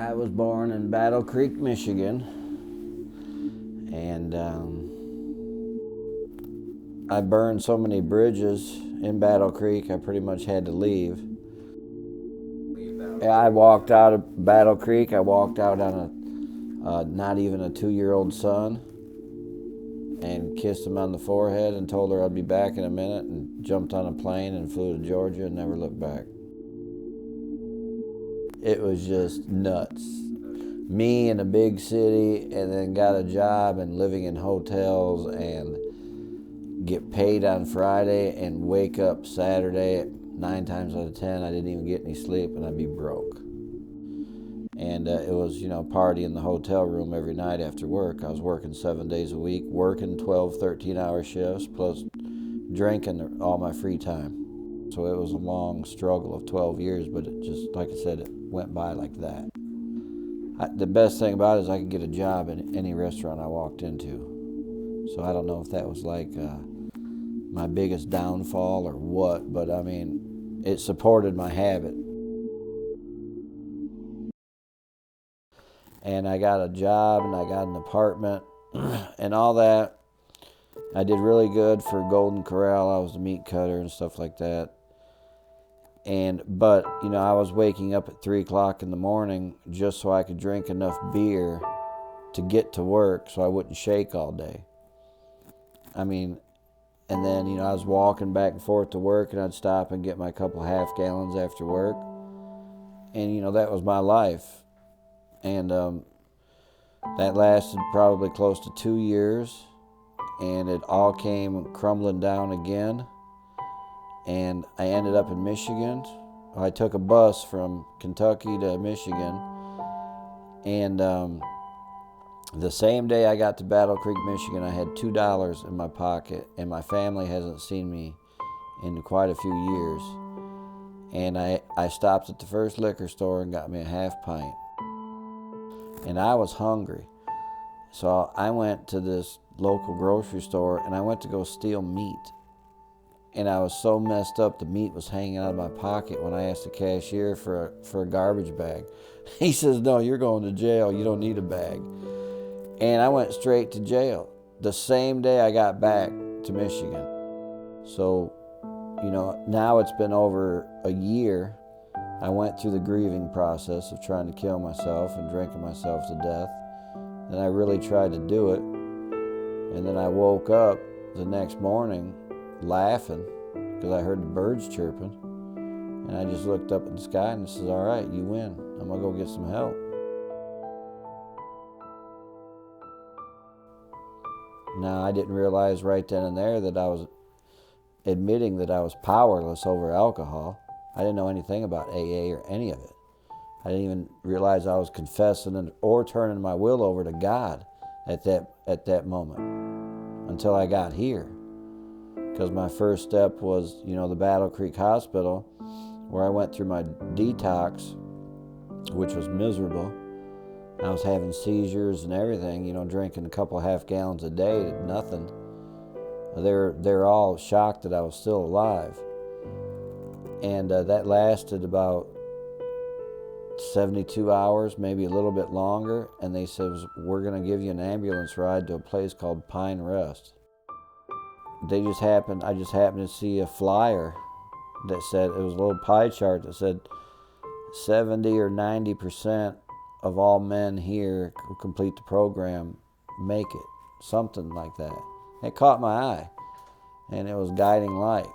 I was born in Battle Creek, Michigan, and I burned so many bridges in Battle Creek, I pretty much had to leave. I walked out of Battle Creek. I walked out on not even a 2-year-old son, and kissed him on the forehead and told her I'd be back in a minute, and jumped on a plane and flew to Georgia and never looked back. It was just nuts. Me in a big city, and then got a job and living in hotels and get paid on Friday and wake up Saturday. 9 times out of 10 I didn't even get any sleep and I'd be broke. And it was, party in the hotel room every night after work. I was working 7 days a week, working 12, 13-hour shifts, plus drinking all my free time. So it was a long struggle of 12 years, but it just, like I said, it went by like that. The best thing about it is I could get a job in any restaurant I walked into. So I don't know if that was like my biggest downfall or what, but I mean, it supported my habit. And I got a job and I got an apartment and all that. I did really good for Golden Corral. I was a meat cutter and stuff like that. But I was waking up at 3 o'clock in the morning just so I could drink enough beer to get to work so I wouldn't shake all day. And then, I was walking back and forth to work, and I'd stop and get my couple half gallons after work. And, that was my life. And that lasted probably close to 2 years. And it all came crumbling down again. And I ended up in Michigan. I took a bus from Kentucky to Michigan. And the same day I got to Battle Creek, Michigan, I had $2 in my pocket, and my family hasn't seen me in quite a few years. And I stopped at the first liquor store and got me a half pint. And I was hungry. So I went to this local grocery store, and I went to go steal meat. And I was so messed up, the meat was hanging out of my pocket when I asked the cashier for a garbage bag. He says, "No, you're going to jail. You don't need a bag." And I went straight to jail the same day I got back to Michigan. So, now it's been over a year. I went through the grieving process of trying to kill myself and drinking myself to death. And I really tried to do it. And then I woke up the next morning laughing because I heard the birds chirping. And I just looked up at the sky and said, "All right, you win. I'm going to go get some help." Now, I didn't realize right then and there that I was admitting that I was powerless over alcohol. I didn't know anything about AA or any of it. I didn't even realize I was confessing or turning my will over to God at that moment until I got here. Because my first step was, the Battle Creek Hospital, where I went through my detox, which was miserable. I was having seizures and everything, drinking a couple half gallons a day, nothing. They're all shocked that I was still alive. And that lasted about 72 hours, maybe a little bit longer. And they said, "We're going to give you an ambulance ride to a place called Pine Rest." I just happened to see a flyer that said, it was a little pie chart that said 70 or 90% of all men here who complete the program make it. Something like that. It caught my eye, and it was guiding light.